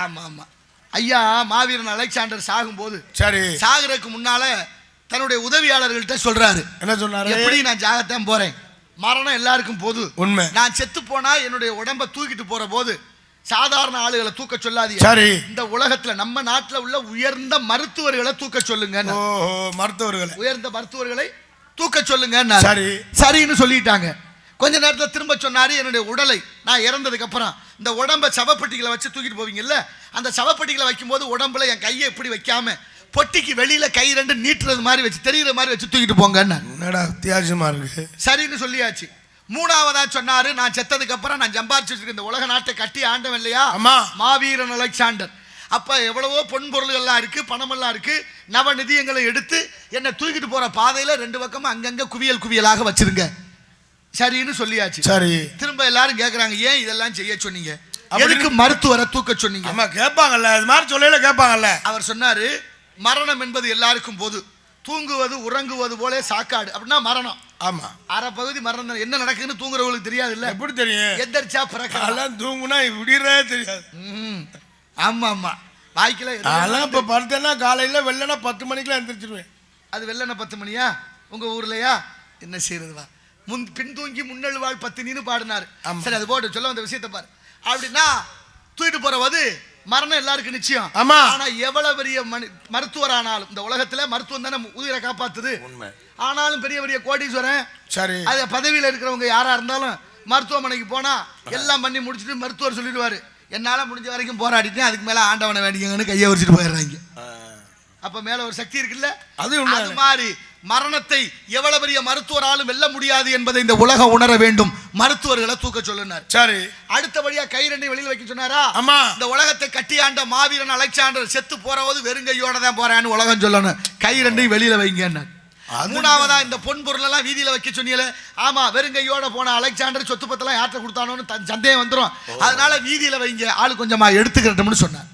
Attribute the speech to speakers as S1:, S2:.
S1: ஆமா ஆமா. ஐயா மாவீரன் அலெக்சாண்டர் சாகும்போது
S2: சரி
S1: சாகுறதுக்கு முன்னால தன்னுடைய உதவியாளர்கள்ட்ட சொல்றாரு.
S2: என்ன சொன்னாரு?
S1: எப்படி நான் ஜாகத்தான் போறேன், மரணம் எல்லாருக்கும் போது,
S2: உண்மை.
S1: நான் செத்து போனா என்னுடைய உடம்ப தூக்கிட்டு போற போது சாதாரண ஆளுகளை தூக்க சொல்லாதீங்க.
S2: சரி.
S1: இந்த உலகத்துல நம்ம நாட்டுல உள்ள உயர்ந்த மருத்துவர்களை தூக்க சொல்லுங்க.
S2: மருத்துவர்களை,
S1: உயர்ந்த மருத்துவர்களை தூக்க சொல்லுங்க. சரி சரின்னு சொல்லிட்டாங்க. கொஞ்ச நேரத்தில் திரும்ப சொன்னாரு, என்னுடைய உடலை நான் இறந்ததுக்கு அப்புறம் இந்த உடம்ப சவப்பெட்டிகளை வச்சு தூக்கிட்டு போவீங்கல்ல, அந்த சவப்பெட்டிகளை வைக்கும் போது உடம்புல என் கையை இப்படி வைக்காம பொட்டிக்கு வெளியில கை ரெண்டு நீட்டுறது மாதிரி வச்சு தெரியுற மாதிரி வச்சு தூக்கிட்டு போங்க.
S2: வித்தியாசமா இருக்கு.
S1: சரின்னு சொல்லியாச்சு. மூணாவதா சொன்னாரு, நான் செத்ததுக்கு அப்புறம் நான் சம்பாரிச்சு வச்சிருக்க இந்த உலக நாட்டை கட்டி ஆண்டவன் இல்லையா மாவீரன் அலெக்சாண்டர், அப்ப எவ்வளவோ பொன்பொருள்கள்லாம் இருக்கு, பணமெல்லாம் இருக்கு, நவ நிதியங்களை எடுத்து என்னை தூக்கிட்டு போற பாதையில ரெண்டு பக்கமும் அங்கங்க குவியல் குவியலாக வச்சிருங்க. சரின்னு சொல்லியாச்சு. சரி. திரும்ப எல்லாரும் கேக்குறாங்க, ஏன் இதெல்லாம் செய்ய சொன்னீங்க, எதுக்கு மருத்துவரை தூக்க சொன்னீங்க?
S2: ஆமா கேட்பாங்கல்ல, இது மாதிரி சொல்லல கேட்பாங்கல்ல.
S1: அவர் சொன்னாரு, மரணம் என்பது எல்லாருக்கும் போது, தூங்குவது உறங்குவது போல சாக்காடு அப்படின்னா மரணம். ஆமா, அரை பகுதி மரணம். என்ன நடக்குன்னு தூங்குறவங்களுக்கு தெரியாது இல்ல? எப்படி தெரியும்? எந்திரிச்சா பிறக்கலாம்,
S2: தூங்குனா இப்படியே தெரியாது.
S1: ஆமா ஆமா. வாய்க்கல
S2: அதெல்லாம் இப்ப படுத்தேன்னா காலையில வெள்ளனா 10 மணிக்கெல்லாம் எந்திரிச்சிருவேன்.
S1: அது வெள்ளன 10 மணியா உங்க ஊர்லயா? என்ன செய்யறதுவா, பின் தூங்கி முன்னெழுவாள் 10 பாடினாரு. சரி, அது போட்டு சொல்ல வந்த விஷயத்தை பாரு. அப்படின்னா தூக்கிட்டு போறது மரணம் எல்லாருக்கும் நிச்சயம். ஆமா. ஆனா எவ்வளவு பெரிய மருத்துவர் ஆனாலும், இந்த உலகத்துல மருத்துவம் தானே உயிரை காப்பாத்துது. ஆனாலும் பெரிய பெரிய கோடீஸ்வரன், சரி, அது பதவியில இருக்கிறவங்க யாரா இருந்தாலும் மருத்துவமனைக்கு போனா எல்லாம் பண்ணி முடிச்சுட்டு மருத்துவர் சொல்லிடுவாரு, என்னால முடிஞ்ச வரைக்கும் போராடிட்டேன், அதுக்கு மேல ஆண்டவனை வேண்டிங்கன்னு கையை வச்சுட்டு போயிடுறாங்க. அப்ப மேல ஒரு சக்தி இருக்குல்ல, அது மாதிரி மரணத்தை எவ்வளவு பெரிய மருத்துவராலும் வெல்ல முடியாது என்பதை இந்த உலகம் உணர வேண்டும். மருத்துவர்களை தூக்க சொல்லுனார். சரி. அடுத்தபடியா கை ரெண்டை வெளியில வைக்க சொன்னாரா? ஆமா. இந்த உலகத்தை கட்டியாண்ட மாவீரன் அலெக்சாண்டர் செத்து போறவது வெறுங்கையோட தான் போறான்னு உலகம் சொல்லணும். கை ரெண்டையும் வெளியில வைங்க. மூணாவதா இந்த பொன் பொருள் எல்லாம் வீதியில வைக்க சொன்னீங்களே, ஆமா, வெறுங்கையோட போன அலெக்சாண்டர் சொத்து பத்தெல்லாம் யார்கிட்ட கொடுத்தானோன்னு சந்தேகம் வந்துடும், அதனால வீதியில வைங்க, ஆளு கொஞ்சமா எடுத்துக்கிறோம்னு சொன்னார்.